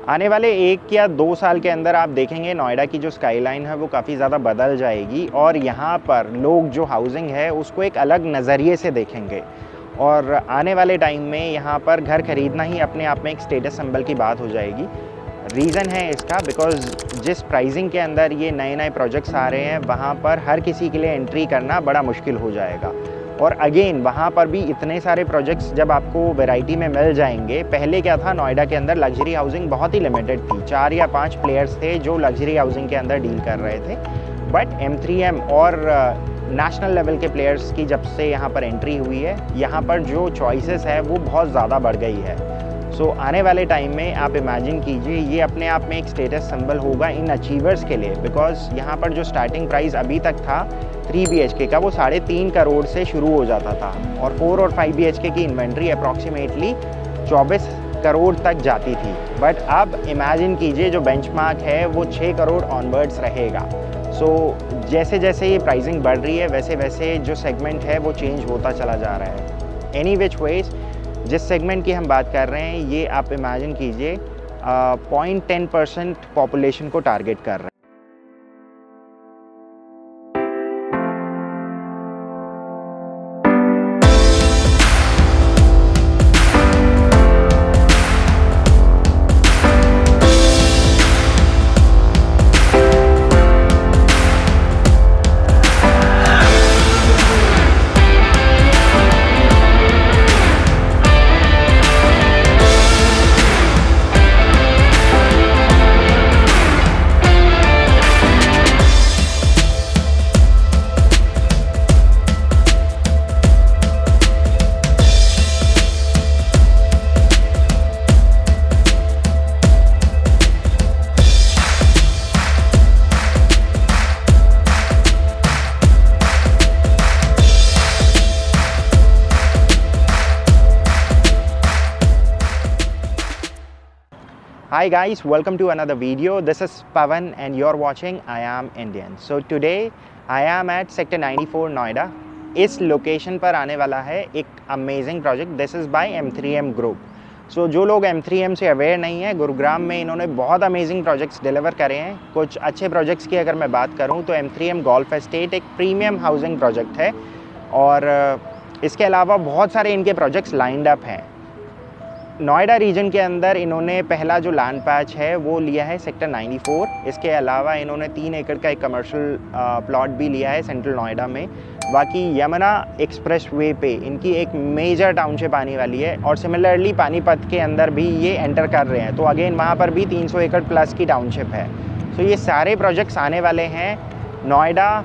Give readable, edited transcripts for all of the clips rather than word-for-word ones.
आने वाले 1 या 2 साल के अंदर आप देखेंगे नोएडा की जो स्काईलाइन है वो काफ़ी ज़्यादा बदल जाएगी और यहाँ पर लोग जो हाउसिंग है उसको एक अलग नज़रिए से देखेंगे। और आने वाले टाइम में यहाँ पर घर खरीदना ही अपने आप में एक स्टेटस सिंबल की बात हो जाएगी। रीज़न है इसका बिकॉज़ जिस प्राइसिंग के अंदर ये नए-नए प्रोजेक्ट्स आ रहे हैं वहाँ पर हर किसी के लिए एंट्री करना बड़ा मुश्किल हो जाएगा। और अगेन वहाँ पर भी इतने सारे प्रोजेक्ट्स जब आपको वैरायटी में मिल जाएंगे। पहले क्या था, नोएडा के अंदर लग्जरी हाउसिंग बहुत ही लिमिटेड थी, 4 या 5 प्लेयर्स थे जो लग्जरी हाउसिंग के अंदर डील कर रहे थे। बट M3M और नेशनल लेवल के प्लेयर्स की जब से यहाँ पर एंट्री हुई है, यहाँ पर जो चॉइसेस है वो बहुत ज़्यादा बढ़ गई है। सो आने वाले टाइम में आप इमेजिन कीजिए ये अपने आप में एक स्टेटस सिंबल होगा इन अचीवर्स के लिए, बिकॉज यहाँ पर जो स्टार्टिंग प्राइस अभी तक था 3 BHK का वो 3.5 करोड़ से शुरू हो जाता था और 4 और 5 BHK की इन्वेंट्री अप्रॉक्सीमेटली 24 करोड़ तक जाती थी। बट अब इमेजिन कीजिए जो बेंचमार्क है वो 6 करोड़ ऑनवर्ड्स रहेगा। सो जैसे जैसे ये प्राइसिंग बढ़ रही है वैसे वैसे जो सेगमेंट है वो चेंज होता चला जा रहा है। एनी विच वेज जिस सेगमेंट की हम बात कर रहे हैं ये आप इमेजिन कीजिए 0.10% पॉपुलेशन को टारगेट कर रहे हैं। Hi guys, welcome to another video. This is Pavan and you're watching I Am Indian. So today I am at Sector 94 Noida. इस लोकेशन पर आने वाला है एक amazing project. This is by M3M group. So जो लोग M3M से aware नहीं है, गुरुग्राम में इन्होंने बहुत अमेजिंग प्रोजेक्ट्स डिलीवर करे हैं। कुछ अच्छे प्रोजेक्ट्स की अगर मैं बात करूं तो M3M गोल्फ एस्टेट एक प्रीमियम हाउसिंग प्रोजेक्ट है और इसके अलावा बहुत सारे इनके प्रोजेक्ट्स लाइंड अप हैं। नोएडा रीजन के अंदर इन्होंने पहला जो लैंड पैच है वो लिया है सेक्टर 94। इसके अलावा इन्होंने 3 एकड़ का एक कमर्शियल प्लॉट भी लिया है सेंट्रल नोएडा में। बाकी यमुना एक्सप्रेस वे पे इनकी एक मेजर टाउनशिप आने वाली है और सिमिलरली पानीपत के अंदर भी ये एंटर कर रहे हैं, तो अगेन वहाँ पर भी 300 एकड़ प्लस की टाउनशिप है। तो ये सारे प्रोजेक्ट्स आने वाले हैं नोएडा,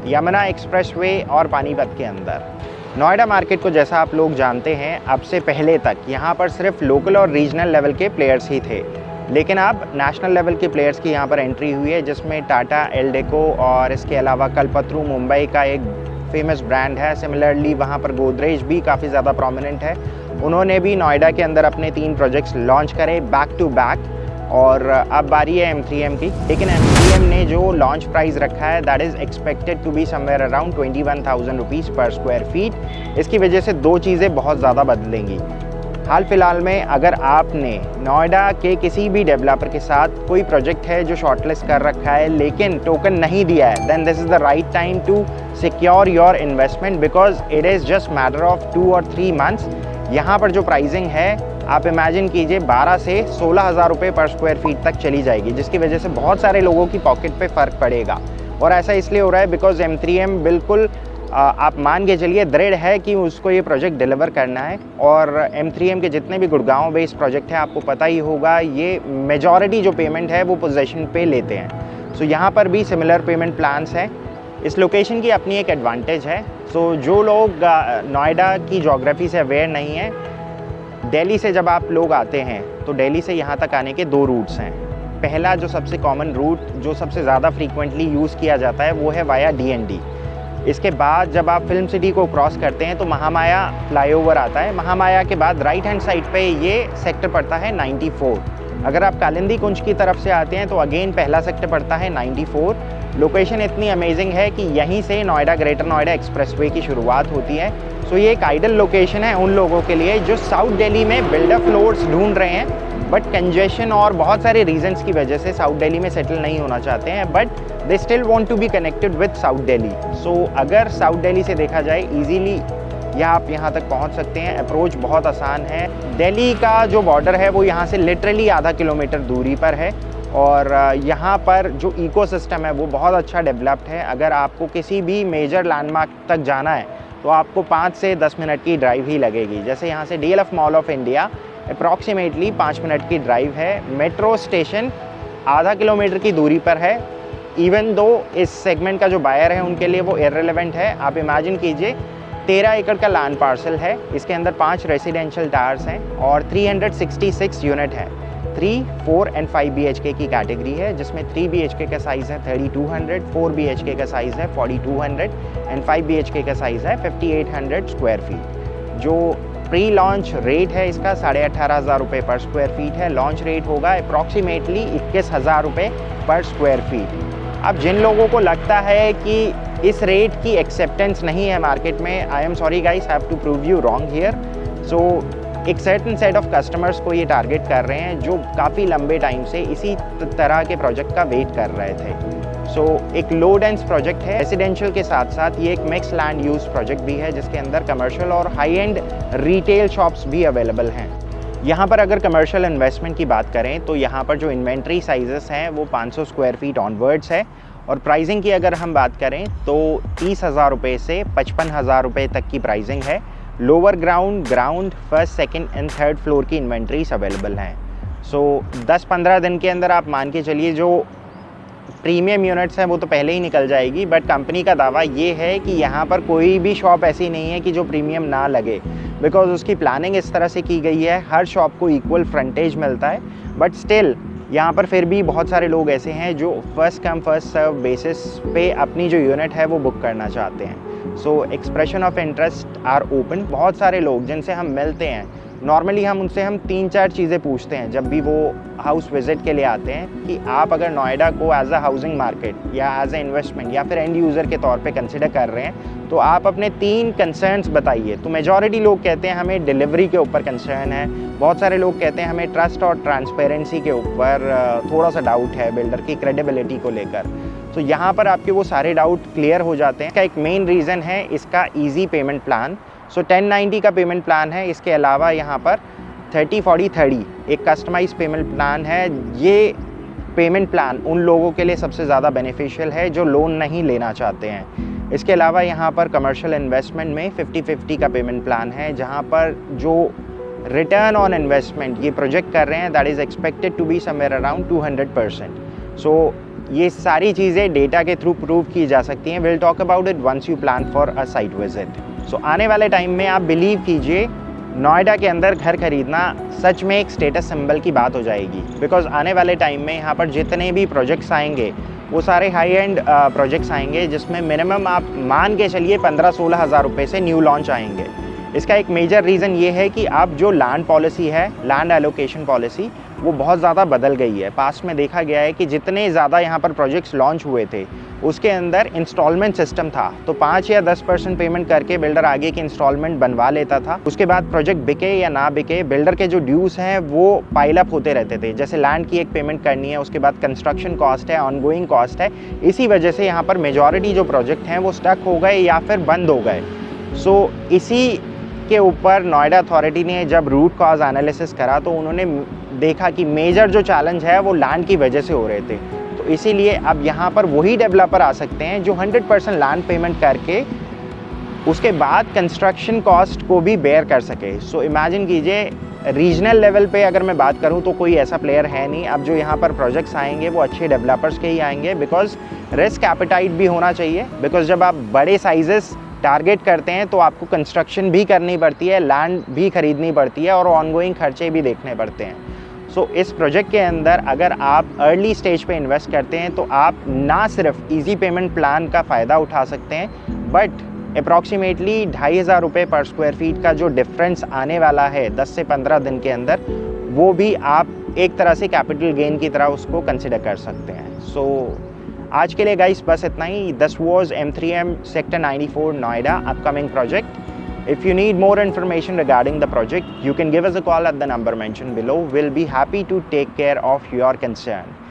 यमुना एक्सप्रेस वे और पानीपत के अंदर। नोएडा मार्केट को जैसा आप लोग जानते हैं अब से पहले तक यहाँ पर सिर्फ लोकल और रीजनल लेवल के प्लेयर्स ही थे, लेकिन अब नेशनल लेवल के प्लेयर्स की यहाँ पर एंट्री हुई है जिसमें टाटा, एल्डेको और इसके अलावा कल्पतरू मुंबई का एक फेमस ब्रांड है। सिमिलरली वहाँ पर गोदरेज भी काफ़ी ज़्यादा प्रोमिनेंट है। उन्होंने भी नोएडा के अंदर अपने 3 प्रोजेक्ट्स लॉन्च करे बैक टू बैक और अब बारी है M3M की। लेकिन M3M ने जो लॉन्च प्राइस रखा है that is expected to be somewhere around 21,000 rupees per square feet. इसकी वजह से 2 चीज़ें बहुत ज़्यादा बदलेंगी। हाल फिलहाल में अगर आपने नोएडा के किसी भी डेवलपर के साथ कोई प्रोजेक्ट है जो शॉर्टलिस्ट कर रखा है लेकिन टोकन नहीं दिया है, then this is the right time to secure your investment because it is just matter of 2 और 3 मंथ्स। यहाँ पर जो प्राइसिंग है आप इमेजिन कीजिए 12 से 16,000 रुपये पर स्क्वायर फीट तक चली जाएगी, जिसकी वजह से बहुत सारे लोगों की पॉकेट पे फ़र्क पड़ेगा। और ऐसा इसलिए हो रहा है बिकॉज M3M बिल्कुल आप मान के चलिए दृढ़ है कि उसको ये प्रोजेक्ट डिलीवर करना है। और M3M के जितने भी गुड़गांव बेस्ड प्रोजेक्ट हैं आपको पता ही होगा ये मेजॉरिटी जो पेमेंट है वो पोजेशन पे लेते हैं। सो यहाँ पर भी सिमिलर पेमेंट प्लान्स हैं। इस लोकेशन की अपनी एक एडवांटेज है। सो जो लोग नोएडा की जोग्राफ़ी से अवेयर नहीं है, दिल्ली से जब आप लोग आते हैं तो दिल्ली से यहाँ तक आने के 2 रूट्स हैं। पहला जो सबसे कॉमन रूट जो सबसे ज़्यादा फ्रीक्वेंटली यूज़ किया जाता है वो है वाया DND। इसके बाद जब आप फिल्म सिटी को क्रॉस करते हैं तो महामाया फ्लाईओवर आता है। महामाया के बाद राइट हैंड साइड पे ये सेक्टर पड़ता है 94। अगर आप कालिंदी कुंज की तरफ से आते हैं तो अगेन पहला सेक्टर पड़ता है 94। लोकेशन इतनी अमेजिंग है कि यहीं से नोएडा ग्रेटर नोएडा एक्सप्रेसवे की शुरुआत होती है। सो ये एक आइडल लोकेशन है उन लोगों के लिए जो साउथ दिल्ली में बिल्डर फ्लोर्स ढूंढ रहे हैं बट कंजेशन और बहुत सारे रीजंस की वजह से साउथ दिल्ली में सेटल नहीं होना चाहते हैं, but they still want to be connected with south Delhi. So अगर साउथ दिल्ली से देखा जाए ईजीली या आप यहाँ तक पहुँच सकते हैं, अप्रोच बहुत आसान है। दिल्ली का जो बॉर्डर है वो यहाँ से लिटरली आधा किलोमीटर दूरी पर है और यहाँ पर जो इकोसिस्टम है वो बहुत अच्छा डेवलप्ड है। अगर आपको किसी भी मेजर लैंडमार्क तक जाना है तो आपको 5 से 10 मिनट की ड्राइव ही लगेगी। जैसे यहाँ से DLF mall of India approximately 5 minute की ड्राइव है। मेट्रो स्टेशन आधा किलोमीटर की दूरी पर है। इवन दो इस सेगमेंट का जो बायर है उनके लिए वो इररिलेवेंट है। आप इमेजिन कीजिए 13 एकड़ का लैंड पार्सल है, इसके अंदर 5 रेजिडेंशियल टावर्स हैं और 366 यूनिट है। 3, 4 एंड 5 BHK की कैटेगरी है, जिसमें 3 BHK का साइज़ है 3200, 4 BHK का साइज़ है 4200 एंड 5 BHK का साइज़ है 5800 स्क्वायर फीट। जो प्री लॉन्च रेट है इसका 18,500 रुपये पर स्क्वायर फीट है। लॉन्च रेट होगा अप्रॉक्सीमेटली 21,000 रुपये पर स्क्वायर फीट। अब जिन लोगों को लगता है कि इस रेट की एक्सेप्टेंस नहीं है मार्केट में, I am sorry guys, have to prove you wrong here. So एक सर्टेन सेट ऑफ कस्टमर्स को ये टारगेट कर रहे हैं जो काफ़ी लंबे टाइम से इसी तरह के प्रोजेक्ट का वेट कर रहे थे। सो एक लो डेंस प्रोजेक्ट है, रेसिडेंशियल के साथ साथ ये एक मिक्स लैंड यूज प्रोजेक्ट भी है, जिसके अंदर कमर्शियल और हाई एंड रिटेल शॉप्स भी अवेलेबल हैं। यहाँ पर अगर कमर्शियल इन्वेस्टमेंट की बात करें तो यहाँ पर जो इन्वेंट्री साइजेस हैं वो 500 स्क्वायर फीट ऑनवर्ड्स है और प्राइसिंग की अगर हम बात करें तो 30,000 रुपये से 55,000 रुपये तक की प्राइसिंग है। Lower ground, first, second and third floor की इन्वेंट्रीज अवेलेबल हैं। सो 10-15 दिन के अंदर आप मान के चलिए जो प्रीमियम यूनिट्स हैं वो तो पहले ही निकल जाएगी, बट कंपनी का दावा ये है कि यहाँ पर कोई भी शॉप ऐसी नहीं है कि जो प्रीमियम ना लगे, बिकॉज उसकी प्लानिंग इस तरह से की गई है, हर शॉप को इक्वल फ्रंटेज मिलता है। बट स्टिल यहाँ पर फिर भी बहुत सारे लोग ऐसे हैं जो first come first serve basis पे अपनी जो यूनिट है वो बुक करना चाहते हैं। So expression of interest are open. बहुत सारे लोग जिनसे हम मिलते हैं, नॉर्मली हम 3-4 चीज़ें पूछते हैं जब भी वो हाउस विजिट के लिए आते हैं कि आप अगर नोएडा को एज अ हाउसिंग मार्केट या एज अ इन्वेस्टमेंट या फिर एंड यूज़र के तौर पे कंसिडर कर रहे हैं तो आप अपने 3 कंसर्न्स बताइए। तो मेजॉरिटी लोग कहते हैं हमें डिलीवरी के ऊपर कंसर्न है, बहुत सारे लोग कहते हैं हमें ट्रस्ट और ट्रांसपेरेंसी के ऊपर थोड़ा सा डाउट है, बिल्डर की क्रेडिबिलिटी को लेकर। तो यहाँ पर आपके वो सारे डाउट क्लियर हो जाते हैं। इसका एक मेन रीज़न है इसका ईजी पेमेंट प्लान। सो 1090 का पेमेंट प्लान है। इसके अलावा यहाँ पर 30-40-30 एक कस्टमाइज पेमेंट प्लान है। ये पेमेंट प्लान उन लोगों के लिए सबसे ज़्यादा बेनिफिशियल है जो लोन नहीं लेना चाहते हैं। इसके अलावा यहाँ पर कमर्शियल इन्वेस्टमेंट में 50-50 का पेमेंट प्लान है, जहाँ पर जो रिटर्न ऑन इन्वेस्टमेंट ये प्रोजेक्ट कर रहे हैं that is expected to be somewhere around 200%। So ये सारी चीज़ें डेटा के थ्रू प्रूव की जा सकती हैं। Will talk about it once you plan for a site visit. So आने वाले टाइम में आप बिलीव कीजिए नोएडा के अंदर घर खरीदना सच में एक स्टेटस सिंबल की बात हो जाएगी, बिकॉज आने वाले टाइम में यहाँ पर जितने भी प्रोजेक्ट्स आएंगे वो सारे हाई एंड प्रोजेक्ट्स आएंगे, जिसमें मिनिमम आप मान के चलिए 15-16 हज़ार रुपये से न्यू लॉन्च आएंगे। इसका एक मेजर रीज़न ये है कि अब जो लैंड पॉलिसी है, लैंड एलोकेशन पॉलिसी, वो बहुत ज़्यादा बदल गई है। पास्ट में देखा गया है कि जितने ज़्यादा यहाँ पर प्रोजेक्ट्स लॉन्च हुए थे उसके अंदर इंस्टॉलमेंट सिस्टम था, तो 5 या 10% पेमेंट करके बिल्डर आगे की इंस्टॉलमेंट बनवा लेता था। उसके बाद प्रोजेक्ट बिके या ना बिके, बिल्डर के जो ड्यूज़ हैं वो पाइल अप होते रहते थे। जैसे लैंड की एक पेमेंट करनी है, उसके बाद कंस्ट्रक्शन कॉस्ट है, ऑनगोइंग कॉस्ट है। इसी वजह से यहाँ पर मेजॉरिटी जो प्रोजेक्ट हैं वो स्टक हो गए या फिर बंद हो गए। सो इसी के ऊपर नोएडा अथॉरिटी ने जब रूट कॉज एनालिसिस करा तो उन्होंने देखा कि मेजर जो चैलेंज है वो लैंड की वजह से हो रहे थे। तो इसीलिए अब यहाँ पर वही डेवलपर आ सकते हैं जो 100% लैंड पेमेंट करके उसके बाद कंस्ट्रक्शन कॉस्ट को भी बेयर कर सके। सो इमेजिन कीजिए रीजनल लेवल पे अगर मैं बात करूँ तो कोई ऐसा प्लेयर है नहीं। अब जो यहाँ पर प्रोजेक्ट्स आएंगे वो अच्छे डेवलपर्स के ही आएंगे, बिकॉज रिस्क एपेटाइट भी होना चाहिए। बिकॉज जब आप बड़े साइजेस टारगेट करते हैं तो आपको कंस्ट्रक्शन भी करनी पड़ती है, लैंड भी खरीदनी पड़ती है और ऑनगोइंग खर्चे भी देखने पड़ते हैं। सो इस प्रोजेक्ट के अंदर अगर आप अर्ली स्टेज पे इन्वेस्ट करते हैं तो आप ना सिर्फ इजी पेमेंट प्लान का फ़ायदा उठा सकते हैं, बट अप्रॉक्सीमेटली 2,500 रुपये पर स्क्वायर फीट का जो डिफरेंस आने वाला है 10 से 15 दिन के अंदर, वो भी आप एक तरह से कैपिटल गेन की तरह उसको कंसिडर कर सकते हैं। सो आज के लिए गाइस बस इतना ही। This was M3M sector 94 Noida upcoming project. If you need more information regarding the project, you can give us a call at the number mentioned below. We'll be happy to take care of your concern.